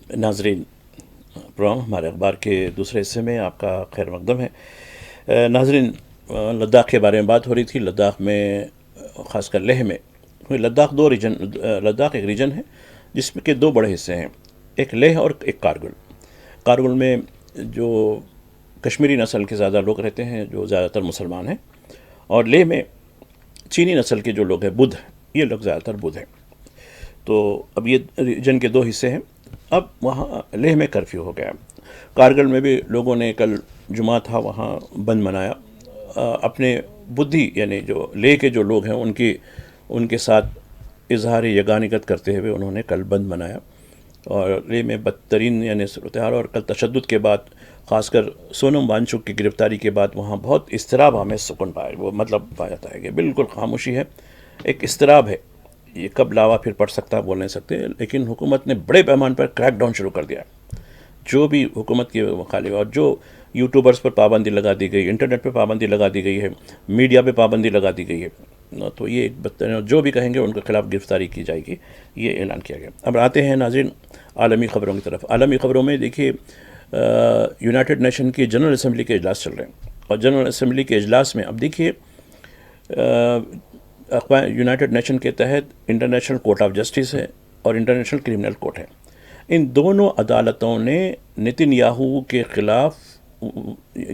ناظرین، پروگرام ہمارے اخبار کے دوسرے حصے میں آپ کا خیر مقدم ہے۔ ناظرین، لداخ کے بارے میں بات ہو رہی تھی۔ لداخ میں خاص کر لیہ میں، لداخ ایک ریجن ہے جس میں کے دو بڑے حصے ہیں، ایک لیہ اور ایک کارگل۔ کارگل میں جو کشمیری نسل کے زیادہ لوگ رہتے ہیں، جو زیادہ تر مسلمان ہیں، اور لیہ میں چینی نسل کے جو لوگ ہیں، بدھ، یہ لوگ زیادہ تر بدھ ہیں۔ تو اب یہ ریجن کے دو حصے ہیں۔ اب وہاں لیہ میں کرفیو ہو گیا۔ کارگل میں بھی لوگوں نے کل جمعہ تھا، وہاں بند منایا۔ اپنے بدھی یعنی جو لیہ کے جو لوگ ہیں ان کے ساتھ اظہار یگانگت کرتے ہوئے انہوں نے کل بند منایا۔ اور لیہ میں بدترین یعنی صورتحال، اور کل تشدد کے بعد، خاص کر سونم وانچک کی گرفتاری کے بعد، وہاں بہت اضطراب ہمیں سکون پایا، وہ مطلب پایا جاتا ہے کہ بالکل خاموشی ہے، ایک اضطراب ہے۔ یہ کب لاوا پھر پڑ سکتا ہے بول نہیں سکتے، لیکن حکومت نے بڑے پیمان پر کریک ڈاؤن شروع کر دیا ہے۔ جو بھی حکومت کے مخالف، اور جو یوٹیوبرز پر پابندی لگا دی گئی، انٹرنیٹ پہ پابندی لگا دی گئی ہے، میڈیا پہ پابندی لگا دی گئی ہے، تو یہ ایک بدترین، جو بھی کہیں گے ان کے خلاف گرفتاری کی جائے گی، یہ اعلان کیا گیا۔ اب آتے ہیں ناظرین عالمی خبروں کی طرف۔ عالمی خبروں میں دیکھیے، یونائٹڈ نیشن کی جنرل اسمبلی کے اجلاس چل رہے ہیں، اور جنرل اسمبلی کے اجلاس میں اب دیکھیے، یونائٹڈ نیشن کے تحت انٹرنیشنل کورٹ آف جسٹس ہے اور انٹرنیشنل کرمنل کورٹ ہے۔ ان دونوں عدالتوں نے نتن یاہو کے خلاف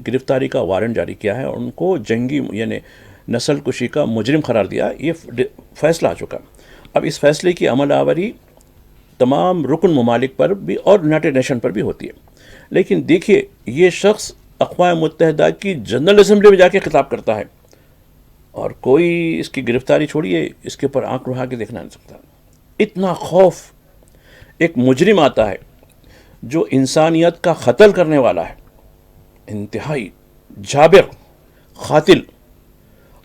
گرفتاری کا وارنٹ جاری کیا ہے، اور ان کو جنگی یعنی نسل کشی کا مجرم قرار دیا۔ یہ فیصلہ آ چکا۔ اب اس فیصلے کی عمل آوری تمام رکن ممالک پر بھی اور یونائٹڈ نیشن پر بھی ہوتی ہے۔ لیکن دیکھیے، یہ شخص اقوام متحدہ کی جنرل اسمبلی میں جا کے خطاب کرتا ہے، اور کوئی اس کی گرفتاری چھوڑیے، اس کے اوپر آنکھ اٹھا کے دیکھنا نہیں سکتا۔ اتنا خوف، ایک مجرم آتا ہے جو انسانیت کا قتل کرنے والا ہے، انتہائی جابر قاتل،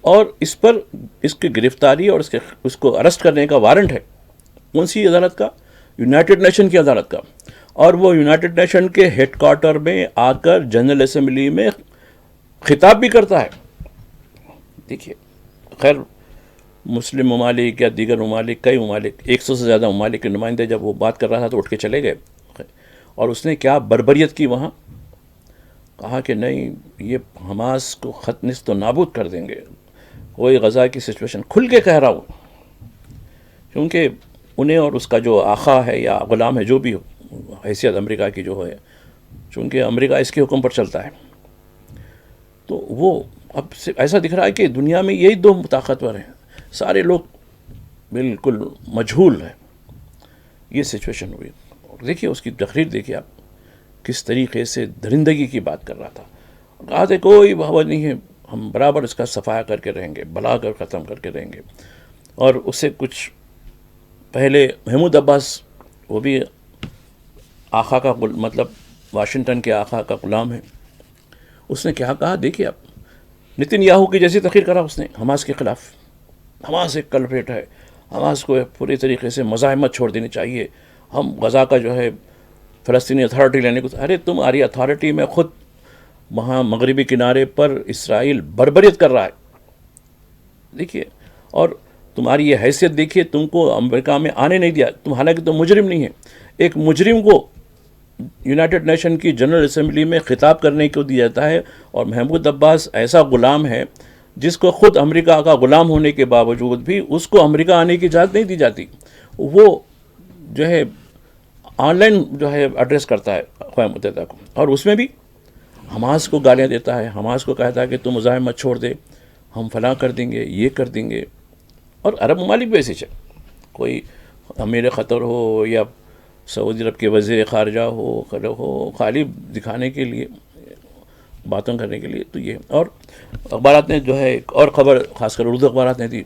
اور اس پر اس کی گرفتاری اور اس کو ارسٹ کرنے کا وارنٹ ہے۔ کون سی عدالت کا؟ یونائٹڈ نیشن کی عدالت کا۔ اور وہ یونائٹڈ نیشن کے ہیڈ کوارٹر میں آ کر جنرل اسمبلی میں خطاب بھی کرتا ہے۔ دیکھیے، خیر مسلم ممالک یا دیگر ممالک، کئی ممالک، 100 سے زیادہ ممالک کے نمائندے جب وہ بات کر رہا تھا تو اٹھ کے چلے گئے، اور اس نے کیا بربریت کی وہاں، کہا کہ نہیں، یہ حماس کو نیست و نابود کر دیں گے۔ کوئی غزہ کی سچویشن کھل کے کہہ رہا ہوں، کیونکہ انہیں اور اس کا جو آقا ہے یا غلام ہے، جو بھی ہو، حیثیت امریکہ کی جو ہے، چونکہ امریکہ اس کے حکم پر چلتا ہے، تو وہ اب ایسا دکھ رہا ہے کہ دنیا میں یہی دو طاقتور ہیں، سارے لوگ بالکل مجہول ہیں۔ یہ سچویشن ہوئی۔ اور دیکھیے اس کی تقریر، دیکھیے آپ کس طریقے سے درندگی کی بات کر رہا تھا۔ کہا تھا کوئی بہت نہیں ہے، ہم برابر اس کا صفایا کر کے رہیں گے، بلا کر ختم کر کے رہیں گے۔ اور اس سے کچھ پہلے محمود عباس، وہ بھی آقا کا مطلب واشنگٹن کے آقا کا غلام ہے، اس نے کیا کہا، دیکھیے آپ، نتن یاہو کی جیسی تقریر کرا اس نے حماس کے خلاف۔ حماس ایک کلپریٹ ہے، حماس کو پوری طریقے سے مزاحمت چھوڑ دینی چاہیے، ہم غزہ کا جو ہے فلسطینی اتھارٹی لینے کو۔ ارے تمہاری اتھارٹی میں خود وہاں مغربی کنارے پر اسرائیل بربریت کر رہا ہے، دیکھیے، اور تمہاری یہ حیثیت دیکھیے، تم کو امریکہ میں آنے نہیں دیا، تم حالانکہ تم مجرم نہیں ہے۔ ایک مجرم کو یونائٹڈ نیشن کی جنرل اسمبلی میں خطاب کرنے کو دیا جاتا ہے، اور محمود عباس ایسا غلام ہے جس کو خود امریکہ کا غلام ہونے کے باوجود بھی اس کو امریکہ آنے کی اجازت نہیں دی جاتی۔ وہ جو ہے آن لائن جو ہے ایڈریس کرتا ہے اقوام متحدہ کو، اور اس میں بھی حماس کو گالیاں دیتا ہے، حماس کو کہتا ہے کہ تم مزاحمت چھوڑ دے، ہم فلاں کر دیں گے، یہ کر دیں گے۔ اور عرب ممالک بھی ایسے ہے، کوئی امیر قطر ہو یا سعودی عرب کے وزیر خارجہ ہو خالی دکھانے کے لیے، باتوں کرنے کے لیے، تو یہ۔ اور اخبارات نے جو ہے ایک اور خبر، خاص کر اردو اخبارات نے دی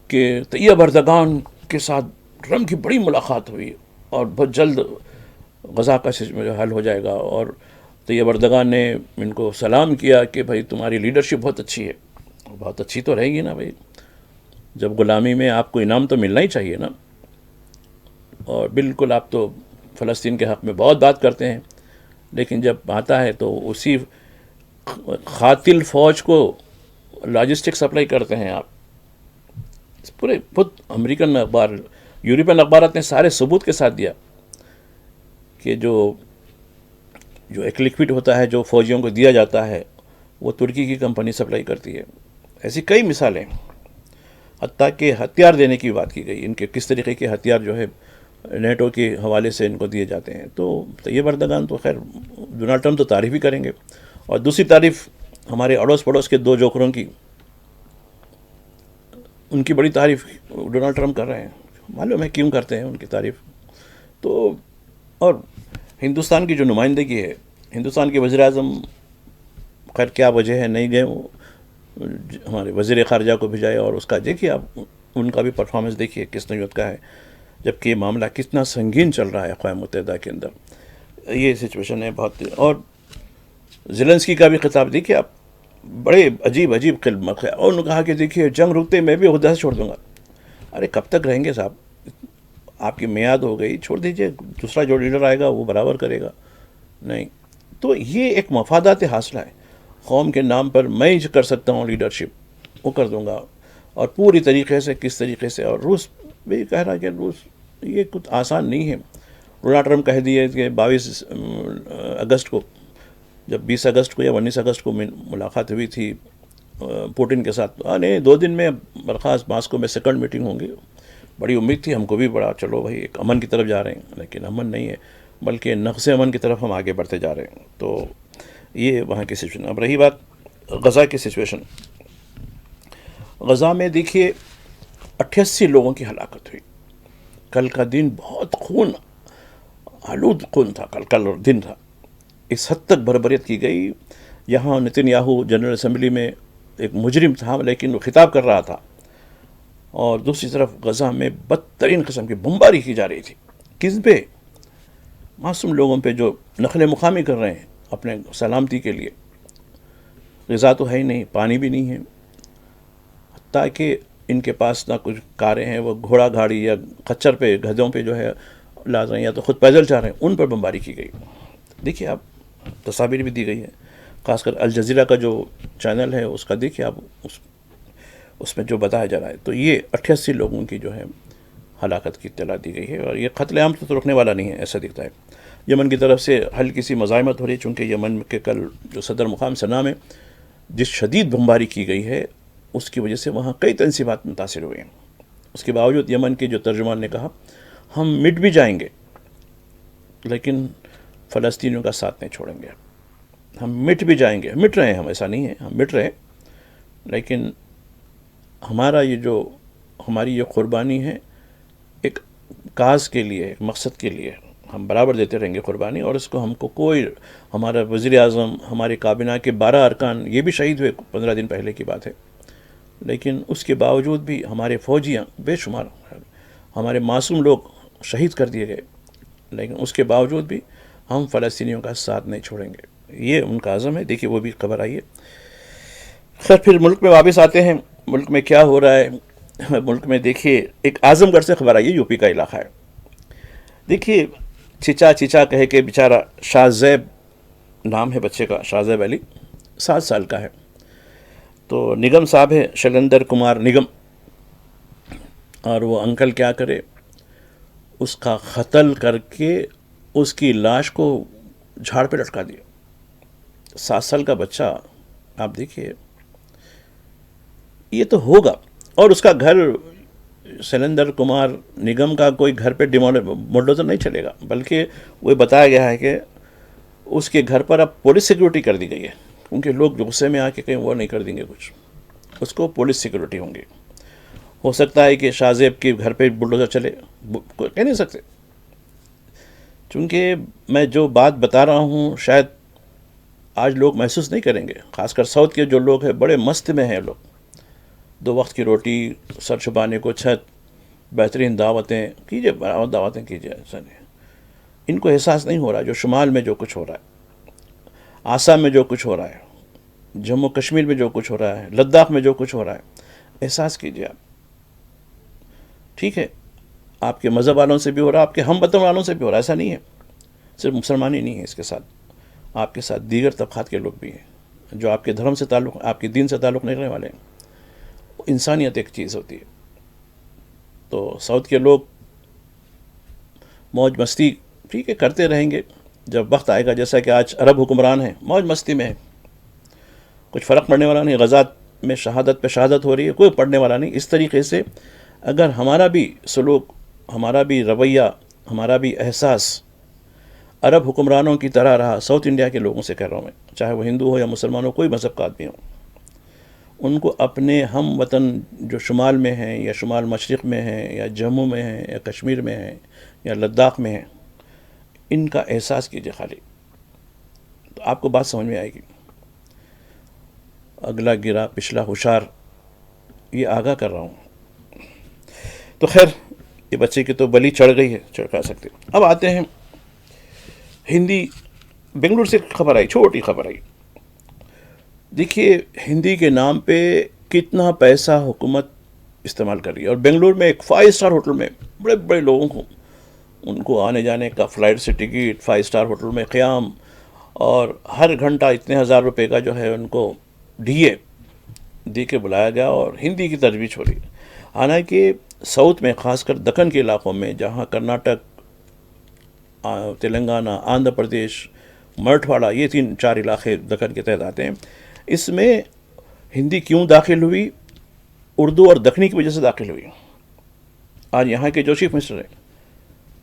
کہ طیب اردگان کے ساتھ ٹرمپ کی بڑی ملاقات ہوئی، اور بہت جلد غزہ کا حل ہو جائے گا۔ اور طیب اردگان نے ان کو سلام کیا کہ بھائی تمہاری لیڈرشپ بہت اچھی ہے۔ بہت اچھی تو رہے گی نا بھائی، جب غلامی میں آپ کو انعام تو ملنا ہی چاہیے نا۔ اور بالکل آپ تو فلسطین کے حق میں بہت بات کرتے ہیں، لیکن جب آتا ہے تو اسی قاتل فوج کو لاجسٹک سپلائی کرتے ہیں آپ۔ پورے خود امریکن اخبار، یورپین اخبارات نے سارے ثبوت کے ساتھ دیا کہ جو ایک لکوڈ ہوتا ہے جو فوجیوں کو دیا جاتا ہے وہ ترکی کی کمپنی سپلائی کرتی ہے. ایسی کئی مثالیں، حتیٰ کہ ہتھیار دینے کی بات کی گئی، ان کے کس طریقے کے ہتھیار جو ہے نیٹو کے حوالے سے ان کو دیے جاتے ہیں. تو طیب اردگان تو خیر ڈونلڈ ٹرمپ تو تعریف ہی کریں گے، اور دوسری تعریف ہمارے اڑوس پڑوس کے دو جوکروں کی، ان کی بڑی تعریف ڈونلڈ ٹرمپ کر رہے ہیں. معلوم ہے کیوں کرتے ہیں ان کی تعریف. تو اور ہندوستان کی جو نمائندگی ہے، ہندوستان کے وزیر اعظم خیر کیا وجہ ہے نہیں گئے، وہ ہمارے وزیر خارجہ کو بھیجائے، اور اس کا دیکھیے آپ ان کا بھی پرفارمنس دیکھیے کس نوعیت کا ہے، جبکہ یہ معاملہ کتنا سنگین چل رہا ہے اقوام متحدہ کے اندر. یہ سچویشن ہے بہت. اور زیلنسکی کا بھی خطاب دیکھیے آپ، بڑے عجیب کلمات ہے، اور انہوں نے کہا کہ دیکھیے جنگ رکتے میں بھی عہدہ سے چھوڑ دوں گا. ارے کب تک رہیں گے صاحب، آپ کی میعاد ہو گئی، چھوڑ دیجئے، دوسرا جو لیڈر آئے گا وہ برابر کرے گا. نہیں تو یہ ایک مفادات حاصلہ ہے، قوم کے نام پر میں جو کر سکتا ہوں لیڈرشپ وہ کر دوں گا، اور پوری طریقے سے کس طریقے سے. اور روس بھی کہہ رہا ہے کہ روس یہ کچھ آسان نہیں ہے. ڈونلڈ ٹرمپ کہہ دیے کہ 22 اگست کو، جب 20 اگست کو یا 19 اگست کو ملاقات ہوئی تھی پوٹن کے ساتھ، نہیں 2 دن میں برخاست ماسکو میں سیکنڈ میٹنگ ہوں گی. بڑی امید تھی ہم کو بھی، بڑا چلو بھائی ایک امن کی طرف جا رہے ہیں، لیکن امن نہیں ہے بلکہ نقص امن کی طرف ہم آگے بڑھتے جا رہے ہیں. تو یہ وہاں کی سچویشن. اب رہی بات غزہ کی سچویشن، غزہ میں دیکھیے 88 لوگوں کی ہلاکت ہوئی. کل کا دن بہت خون آلود خون تھا، کل دن تھا. اس حد تک بربریت کی گئی. یہاں نتن یاہو جنرل اسمبلی میں ایک مجرم تھا لیکن وہ خطاب کر رہا تھا، اور دوسری طرف غزہ میں بدترین قسم کی بمباری کی جا رہی تھی. کس پہ؟ معصوم لوگوں پہ جو نقل مقامی کر رہے ہیں اپنے سلامتی کے لیے. غذا تو ہے ہی نہیں، پانی بھی نہیں ہے، تاکہ ان کے پاس نہ کچھ کاریں ہیں، وہ گھوڑا گاڑی یا خچر پہ گدھوں پہ جو ہے لا رہے ہیں، یا تو خود پیدل چاہ رہے ہیں، ان پر بمباری کی گئی. دیکھیے آپ تصاویر بھی دی گئی ہے، خاص کر الجزیرہ کا جو چینل ہے اس کا دیکھیے آپ، اس میں جو بتایا جا رہا ہے. تو یہ 88 لوگوں کی جو ہے ہلاکت کی اطلاع دی گئی ہے، اور یہ قتل عام تو رکنے والا نہیں ہے ایسا دکھتا ہے. یمن کی طرف سے ہلکی سی مزاحمت ہو رہی ہے، چونکہ یمن کے کل جو صدر مقام سنا میں جس شدید بمباری کی گئی ہے اس کی وجہ سے وہاں کئی تنصیبات متاثر ہوئے ہیں. اس کے باوجود یمن کے جو ترجمان نے کہا ہم مٹ بھی جائیں گے لیکن فلسطینیوں کا ساتھ نہیں چھوڑیں گے. ہم مٹ بھی جائیں گے، مٹ رہے ہیں ہم، ایسا نہیں ہے ہم مٹ رہے ہیں، لیکن ہمارا یہ جو ہماری یہ قربانی ہے ایک کاز کے لیے، ایک مقصد کے لیے ہم برابر دیتے رہیں گے قربانی. اور اس کو ہم کو کوئی، ہمارا وزیر اعظم، ہمارے کابینہ کے 12 ارکان یہ بھی شہید ہوئے 15 دن پہلے کی بات ہے، لیکن اس کے باوجود بھی ہمارے فوجیاں بے شمار، ہمارے معصوم لوگ شہید کر دیے گئے، لیکن اس کے باوجود بھی ہم فلسطینیوں کا ساتھ نہیں چھوڑیں گے. یہ ان کا عزم ہے. دیکھیے وہ بھی خبر آئی ہے. خیر پھر ملک میں واپس آتے ہیں. ملک میں کیا ہو رہا ہے؟ ملک میں دیکھیے ایک اعظم گڑھ سے خبر آئی ہے، یو پی کا علاقہ ہے. دیکھیے چچا کہے کہ بیچارہ شاہ زیب نام ہے بچے کا، شاہ زیب علی 7 سال کا ہے. تو نگم صاحب ہے، شیلیندر کمار نگم، اور وہ انکل کیا کرے، اس کا قتل کر کے اس کی لاش کو جھاڑ پہ لٹکا دیا. 7 سال کا بچہ، آپ دیکھیے یہ تو ہوگا. اور اس کا گھر، شیلیندر کمار نگم کا کوئی گھر پہ بلڈوزر نہیں چلے گا، بلکہ وہ بتایا گیا ہے کہ اس کے گھر پر اب پولیس سیکیورٹی کر دی گئی ہے، کیونکہ لوگ غصے میں آ کے کہیں وہ نہیں کر دیں گے کچھ، اس کو پولیس سیکیورٹی ہوں گی. ہو سکتا ہے کہ شاہ زیب کے گھر پہ بلڈوزر چلے، کہہ نہیں سکتے. چونکہ میں جو بات بتا رہا ہوں شاید آج لوگ محسوس نہیں کریں گے، خاص کر ساؤتھ کے جو لوگ ہیں بڑے مست میں ہیں لوگ. 2 وقت کی روٹی، سر چھپانے کو چھت، بہترین دعوتیں کیجیے، دعوتیں کیجیے. ایسا نہیں، ان کو احساس نہیں ہو رہا جو شمال میں جو کچھ ہو رہا ہے، آسام میں جو کچھ ہو رہا ہے، جموں کشمیر میں جو کچھ ہو رہا ہے، لداخ میں جو کچھ ہو رہا ہے. احساس کیجیے آپ. ٹھیک ہے آپ کے مذہب والوں سے بھی ہو رہا ہے، آپ کے ہم وطن والوں سے بھی ہو رہا ہے، ایسا نہیں ہے صرف مسلمان ہی نہیں ہے اس کے ساتھ، آپ کے ساتھ دیگر طبقات کے لوگ بھی ہیں جو آپ کے دھرم سے تعلق، آپ کے دین سے تعلق نہیں رکھنے والے ہیں. انسانیت ایک چیز ہوتی ہے. تو ساؤتھ کے لوگ موج مستی ٹھیک ہے کرتے رہیں گے، جب وقت آئے گا، جیسا کہ آج عرب حکمران ہیں موج مستی میں ہیں، کچھ فرق پڑنے والا نہیں، غزات میں شہادت پہ شہادت ہو رہی ہے، کوئی پڑھنے والا نہیں. اس طریقے سے اگر ہمارا بھی سلوک، ہمارا بھی رویہ، ہمارا بھی احساس عرب حکمرانوں کی طرح رہا، ساؤتھ انڈیا کے لوگوں سے کہہ رہا ہوں میں، چاہے وہ ہندو ہو یا مسلمان ہو، کوئی مذہب کا آدمی ہو، ان کو اپنے ہم وطن جو شمال میں ہیں یا شمال مشرق میں ہیں یا جموں میں ہیں یا کشمیر میں ہیں یا لداخ میں ہیں، ان کا احساس کیجیے خالی، تو آپ کو بات سمجھ میں آئے گی. اگلا گرا پچھلا ہوشار، یہ آگاہ کر رہا ہوں. تو خیر یہ بچے کی تو بلی چڑھ گئی ہے، چڑھا سکتے. اب آتے ہیں ہندی. بنگلور سے خبر آئی، چھوٹی خبر آئی. دیکھیے ہندی کے نام پہ کتنا پیسہ حکومت استعمال کر رہی ہے. اور بنگلور میں ایک 5 اسٹار ہوٹل میں بڑے بڑے لوگوں کو، ان کو آنے جانے کا فلائٹ سے ٹکٹ، 5 اسٹار ہوٹل میں قیام، اور ہر گھنٹہ اتنے ہزار روپے کا جو ہے ان کو ڈیے دے کے بلایا گیا، اور ہندی کی ترویج ہو رہی ہے. حالانکہ ساؤتھ میں، خاص کر دکن کے علاقوں میں، جہاں کرناٹک، تلنگانہ، آندھرا پردیش، مراٹھواڑہ، یہ 3-4 علاقے دکن کے تحت آتے ہیں، اس میں ہندی کیوں داخل ہوئی؟ اردو اور دکنی کی وجہ سے داخل ہوئی. آج یہاں کے جو چیف منسٹر ہیں،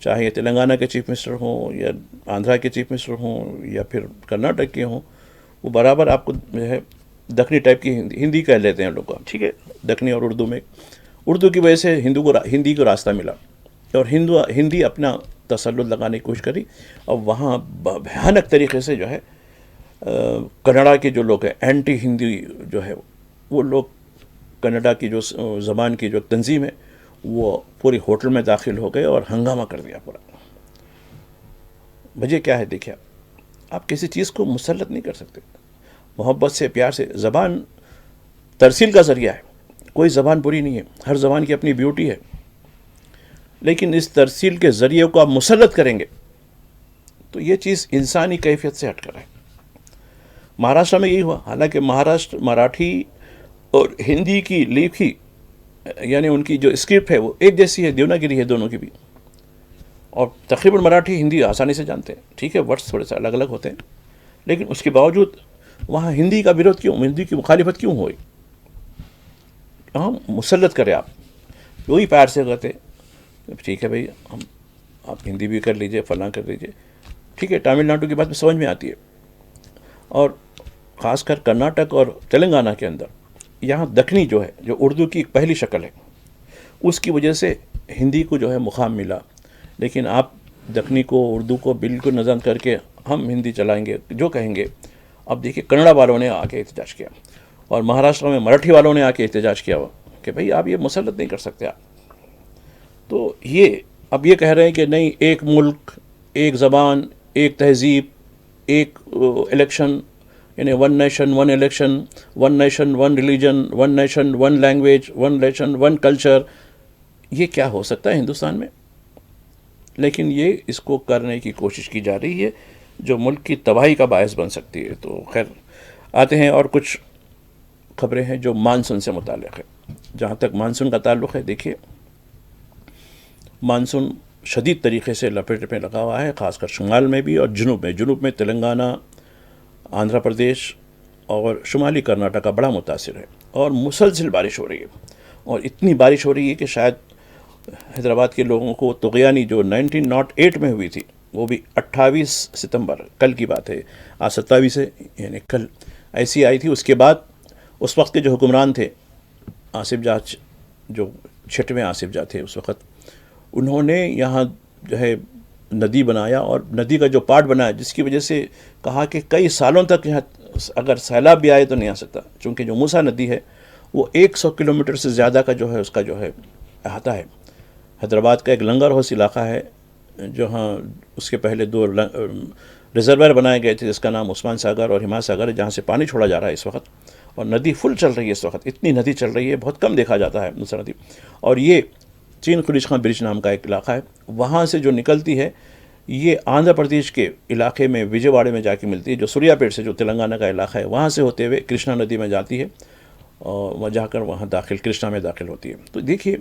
چاہے یہ تلنگانہ کے چیف منسٹر ہوں یا آندھرا کے چیف منسٹر ہوں یا پھر کرناٹک کے ہوں، وہ برابر آپ کو جو ہے دکنی ٹائپ کی ہندی کہہ لیتے ہیں لوگ کو. ٹھیک ہے، دکنی اور اردو میں، اردو کی وجہ سے ہندی کو راستہ ملا، اور ہندی اپنا تسلط لگانے کی کوشش کری، اور وہاں بھیانک طریقے سے جو ہے کنڈا کے جو لوگ ہیں، اینٹی ہندی جو ہے وہ لوگ، کنڈا کی جو زبان کی جو تنظیم ہے، وہ پوری ہوٹل میں داخل ہو گئے اور ہنگامہ کر دیا پورا. وجہ کیا ہے؟ دیکھیں، آپ کسی چیز کو مسلط نہیں کر سکتے. محبت سے، پیار سے. زبان ترسیل کا ذریعہ ہے، کوئی زبان بری نہیں ہے، ہر زبان کی اپنی بیوٹی ہے، لیکن اس ترسیل کے ذریعے کو آپ مسلط کریں گے تو یہ چیز انسانی کیفیت سے ہٹ کر ہے. مہاراشٹر میں یہی ہوا. حالانکہ مہاراشٹر مراٹھی اور ہندی کی لکھی، یعنی ان کی جو اسکرپٹ ہے وہ ایک جیسی ہے، دیوناگری ہے دونوں کی بھی، اور تقریباً مراٹھی ہندی آسانی سے جانتے ہیں. ٹھیک ہے، ورڈس تھوڑے سے الگ الگ ہوتے ہیں، لیکن اس کے باوجود وہاں ہندی کا وروଧ کیوں، ہندی کی مخالفت کیوں ہوئی؟ ہم مسلط کرے آپ، وہی پیار سے کہتے ٹھیک ہے بھائی، آپ ہندی بھی کر لیجئے، فلاں کر لیجئے. ٹھیک ہے، تامل ناڈو کی بات میں سمجھ میں آتی ہے، اور خاص کر کرناٹک اور تلنگانہ کے اندر یہاں دکنی جو ہے، جو اردو کی ایک پہلی شکل ہے، اس کی وجہ سے ہندی کو جو ہے مقام ملا. لیکن آپ دکنی کو، اردو کو بالکل نظر کر کے ہم ہندی چلائیں گے جو کہیں گے. اب دیکھیے کنڑا والوں نے آ کے احتجاج کیا، اور مہاراشٹر میں مراٹھی والوں نے آ کے احتجاج کیا کہ بھئی آپ یہ مسلط نہیں کر سکتے آپ. تو یہ اب یہ کہہ رہے ہیں کہ نہیں، ایک ملک، ایک زبان، ایک تہذیب، ایک الیکشن، یعنی 1 nation 1 election, 1 nation 1 religion, 1 nation 1 language, 1 nation 1 culture. یہ کیا ہو سکتا ہے ہندوستان میں؟ لیکن یہ اس کو کرنے کی کوشش کی جا رہی ہے جو ملک کی تباہی کا باعث بن سکتی ہے. تو خیر آتے ہیں، اور کچھ خبریں ہیں جو مانسون سے متعلق ہے. جہاں تک مانسون کا تعلق ہے، دیکھیے مانسون شدید طریقے سے لپیٹ میں لگا ہوا ہے، خاص کر شمال میں بھی اور جنوب میں. جنوب میں تلنگانہ، آندھرا پردیش اور شمالی کرناٹک کا بڑا متاثر ہے، اور مسلسل بارش ہو رہی ہے. اور اتنی بارش ہو رہی ہے کہ شاید حیدرآباد کے لوگوں کو طغیانی جو 1908 میں ہوئی تھی، وہ بھی 28 ستمبر، کل کی بات ہے، آج 27 ہے، یعنی کل ایسی آئی تھی. اس کے بعد اس وقت کے جو حکمران تھے، آصف جاہ، جو 6ویں آصف جاہ تھے اس وقت، انہوں نے یہاں جو ہے ندی بنایا، اور ندی کا جو پارٹ بنایا، جس کی وجہ سے کہا کہ کئی سالوں تک یہاں اگر سیلاب بھی آئے تو نہیں آ سکتا، چونکہ جو موسیٰ ندی ہے وہ 100 کلومیٹر سے زیادہ کا جو ہے اس کا جو ہے احاطہ ہے. حیدرآباد کا ایک لنگر ہاؤس علاقہ ہے، جہاں اس کے پہلے 2 ریزروائر بنائے گئے تھے، جس کا نام عثمان ساگر اور ہما ساگر ہے، جہاں سے پانی چھوڑا جا رہا ہے اس وقت. اور ندی فل چل رہی ہے اس وقت، اتنی ندی چل رہی ہے، بہت کم دیکھا جاتا ہے موسیٰ ندی. اور یہ چین خلیج خاں برج نام کا ایک علاقہ ہے، وہاں سے جو نکلتی ہے یہ آندھرا پردیش کے علاقے میں وجے واڑے میں جا کے ملتی ہے، جو سوریا پیٹ سے جو تلنگانہ کا علاقہ ہے وہاں سے ہوتے ہوئے کرشنا ندی میں جاتی ہے، اور وہاں جا کر وہاں کرشنا میں داخل ہوتی ہے. تو دیکھیے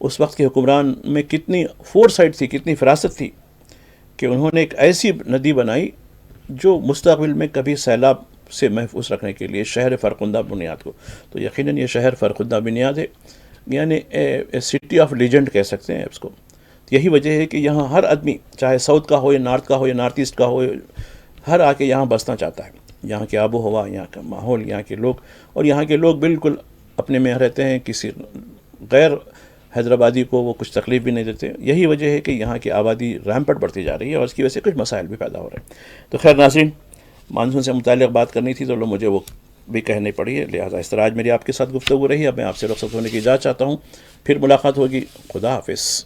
اس وقت کے حکمران میں کتنی فور سائٹ تھی، کتنی فراست تھی کہ انہوں نے ایک ایسی ندی بنائی جو مستقبل میں کبھی سیلاب سے محفوظ رکھنے کے لیے شہر فرخندہ بنیاد کو. تو یقیناً یہ شہر فرخندہ بنیاد ہے، یعنی سٹی آف لیجنڈ کہہ سکتے ہیں اس کو. یہی وجہ ہے کہ یہاں ہر آدمی چاہے ساؤتھ کا ہو یا نارتھ کا ہو یا نارتھ ایسٹ کا ہو، ہر آ کے یہاں بسنا چاہتا ہے. یہاں کی آب و ہوا، یہاں کا ماحول، یہاں کے لوگ، اور یہاں کے لوگ بالکل اپنے میں رہتے ہیں، کسی غیر حیدرآبادی کو وہ کچھ تکلیف بھی نہیں دیتے. یہی وجہ ہے کہ یہاں کی آبادی ریمپٹ بڑھتی جا رہی ہے اور اس کی وجہ سے کچھ مسائل بھی پیدا ہو رہے ہیں. تو خیر ناظرین، مانسون سے متعلق بات کرنی تھی تو مجھے وہ بھی کہنی پڑی ہے، لہٰذا اس طرح آج میری آپ کے ساتھ گفتگو رہی. اب میں آپ سے رخصت ہونے کی اجازت چاہتا ہوں، پھر ملاقات ہوگی. خدا حافظ.